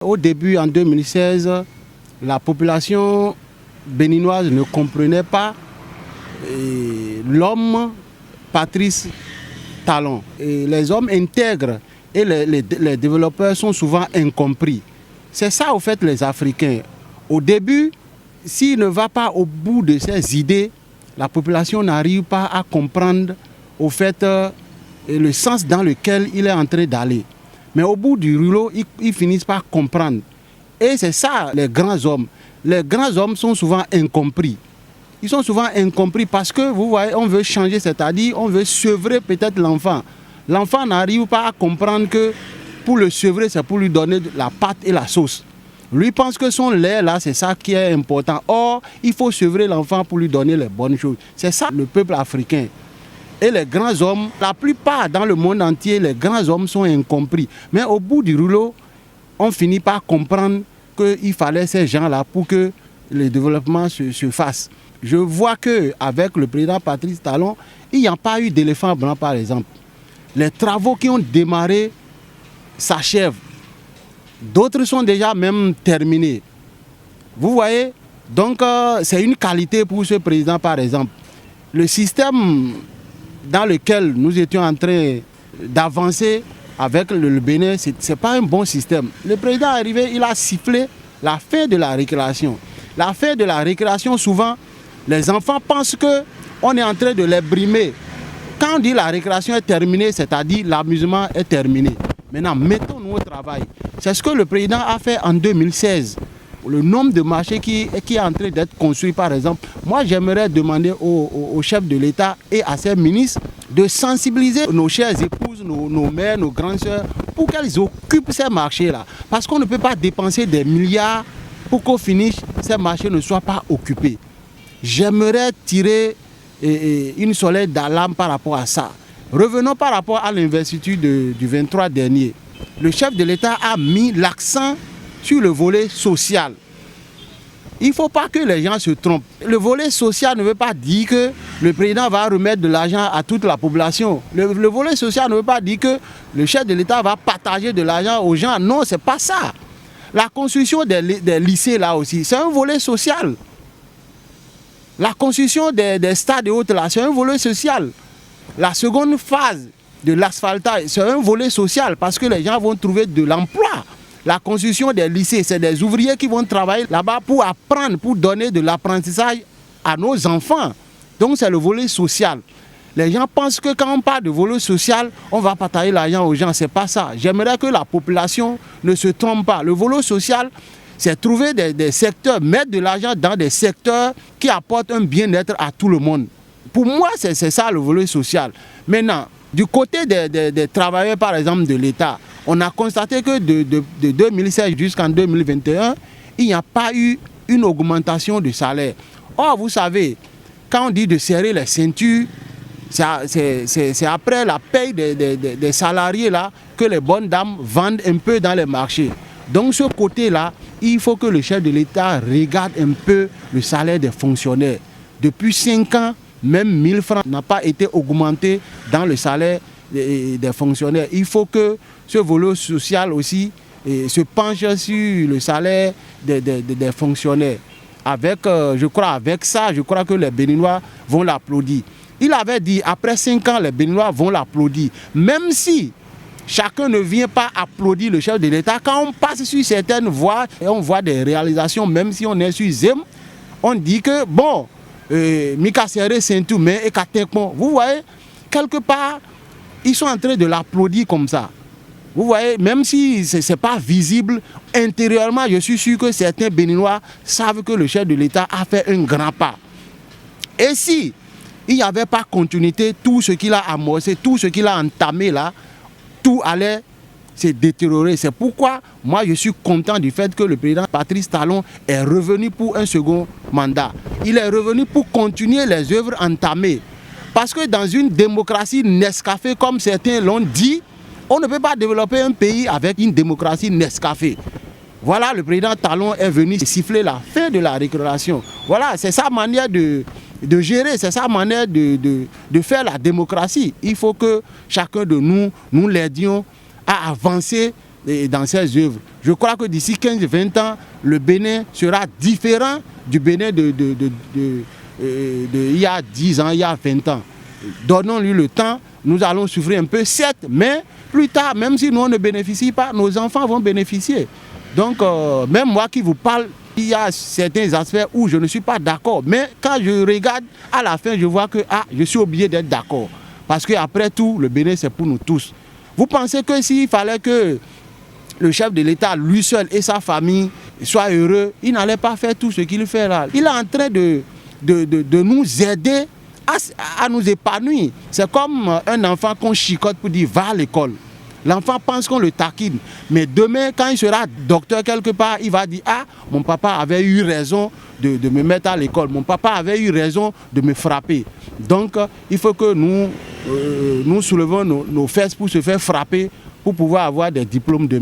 Au début, en 2016, la population béninoise ne comprenait pas l'homme Patrice Talon. Et les hommes intègres et les développeurs sont souvent incompris. C'est ça, au fait, les Africains. Au début, s'il ne va pas au bout de ses idées, la population n'arrive pas à comprendre, au fait, le sens dans lequel il est en train d'aller. Mais au bout du rouleau, ils finissent par comprendre. Et c'est ça, les grands hommes. Les grands hommes sont souvent incompris. Ils sont souvent incompris parce que, vous voyez, on veut changer, c'est-à-dire on veut sevrer peut-être l'enfant. L'enfant n'arrive pas à comprendre que pour le sevrer, c'est pour lui donner la pâte et la sauce. Lui pense que son lait, là, c'est ça qui est important. Or, il faut sevrer l'enfant pour lui donner les bonnes choses. C'est ça le peuple africain. Et les grands hommes, la plupart dans le monde entier, les grands hommes sont incompris. Mais au bout du rouleau, on finit par comprendre qu'il fallait ces gens-là pour que le développement se fasse. Je vois qu'avec le président Patrice Talon, il n'y a pas eu d'éléphant blanc, par exemple. Les travaux qui ont démarré s'achèvent. D'autres sont déjà même terminés. Vous voyez, donc c'est une qualité pour ce président, par exemple. Le système dans lequel nous étions en train d'avancer avec le Bénin, ce n'est pas un bon système. Le président est arrivé, il a sifflé la fin de la récréation. La fin de la récréation, souvent, les enfants pensent qu'on est en train de les brimer. Quand on dit la récréation est terminée, c'est-à-dire l'amusement est terminé. Maintenant, mettons-nous au travail. C'est ce que le président a fait en 2016. Le nombre de marchés qui est en train d'être construit, par exemple. Moi, j'aimerais demander au chef de l'État et à ses ministres de sensibiliser nos chères épouses, nos mères, nos grandes sœurs, pour qu'elles occupent ces marchés-là. Parce qu'on ne peut pas dépenser des milliards pour qu'au finish, ces marchés ne soient pas occupés. J'aimerais tirer une sonnette d'alarme par rapport à ça. Revenons par rapport à l'investiture du 23 dernier. Le chef de l'État a mis l'accent sur le volet social. Il ne faut pas que les gens se trompent. Le volet social ne veut pas dire que le président va remettre de l'argent à toute la population. Le volet social ne veut pas dire que le chef de l'État va partager de l'argent aux gens. Non, ce n'est pas ça. La construction des lycées là aussi, c'est un volet social. La construction des stades et autres là, c'est un volet social. La seconde phase de l'asphaltage, c'est un volet social parce que les gens vont trouver de l'emploi. La construction des lycées, c'est des ouvriers qui vont travailler là-bas pour apprendre, pour donner de l'apprentissage à nos enfants. Donc c'est le volet social. Les gens pensent que quand on parle de volet social, on va partager l'argent aux gens. Ce n'est pas ça. J'aimerais que la population ne se trompe pas. Le volet social, c'est trouver des secteurs, mettre de l'argent dans des secteurs qui apportent un bien-être à tout le monde. Pour moi, c'est ça le volet social. Maintenant, du côté des travailleurs, par exemple, de l'État, on a constaté que de 2016 jusqu'en 2021, il n'y a pas eu une augmentation de salaire. Or, vous savez, quand on dit de serrer les ceintures, c'est après la paye des salariés là, que les bonnes dames vendent un peu dans les marchés. Donc, ce côté-là, il faut que le chef de l'État regarde un peu le salaire des fonctionnaires. Depuis 5 ans, même 1000 francs n'a pas été augmenté dans le salaire des fonctionnaires. Il faut que ce volet social aussi se penche sur le salaire des fonctionnaires. Je crois que les Béninois vont l'applaudir. Il avait dit, après 5 ans, les Béninois vont l'applaudir. Même si chacun ne vient pas applaudir le chef de l'État, quand on passe sur certaines voies et on voit des réalisations, même si on est sur Zem, on dit que, bon, Mika Serré Saint-Oumé et Katekmon, vous voyez, quelque part, ils sont en train de l'applaudir comme ça. Vous voyez, même si ce n'est pas visible, intérieurement, je suis sûr que certains Béninois savent que le chef de l'État a fait un grand pas. Et si il n'y avait pas continuité, tout ce qu'il a amorcé, tout ce qu'il a entamé là, tout allait se détériorer. C'est pourquoi moi je suis content du fait que le président Patrice Talon est revenu pour un second mandat. Il est revenu pour continuer les œuvres entamées. Parce que dans une démocratie Nescafé, comme certains l'ont dit, on ne peut pas développer un pays avec une démocratie Nescafé. Voilà, le président Talon est venu siffler la fin de la récréation. Voilà, c'est sa manière de gérer, c'est sa manière de faire la démocratie. Il faut que chacun de nous l'aidions à avancer dans ses œuvres. Je crois que d'ici 15-20 ans, le Bénin sera différent du Bénin il y a 10 ans, il y a 20 ans. Donnons-lui le temps, nous allons souffrir un peu, certes, mais plus tard, même si nous on ne bénéficie pas, nos enfants vont bénéficier. Donc, même moi qui vous parle, il y a certains aspects où je ne suis pas d'accord. Mais quand je regarde, à la fin, je vois que je suis obligé d'être d'accord. Parce qu'après tout, le Bénin, c'est pour nous tous. Vous pensez que s'il fallait que le chef de l'État, lui seul et sa famille, soient heureux, il n'allait pas faire tout ce qu'il fait là. Il est en train de nous aider à nous épanouir. C'est comme un enfant qu'on chicote pour dire « va à l'école ». L'enfant pense qu'on le taquine. Mais demain, quand il sera docteur quelque part, il va dire « ah, mon papa avait eu raison de me mettre à l'école. Mon papa avait eu raison de me frapper. » Donc, il faut que nous soulevons nos fesses pour se faire frapper, pour pouvoir avoir des diplômes demain.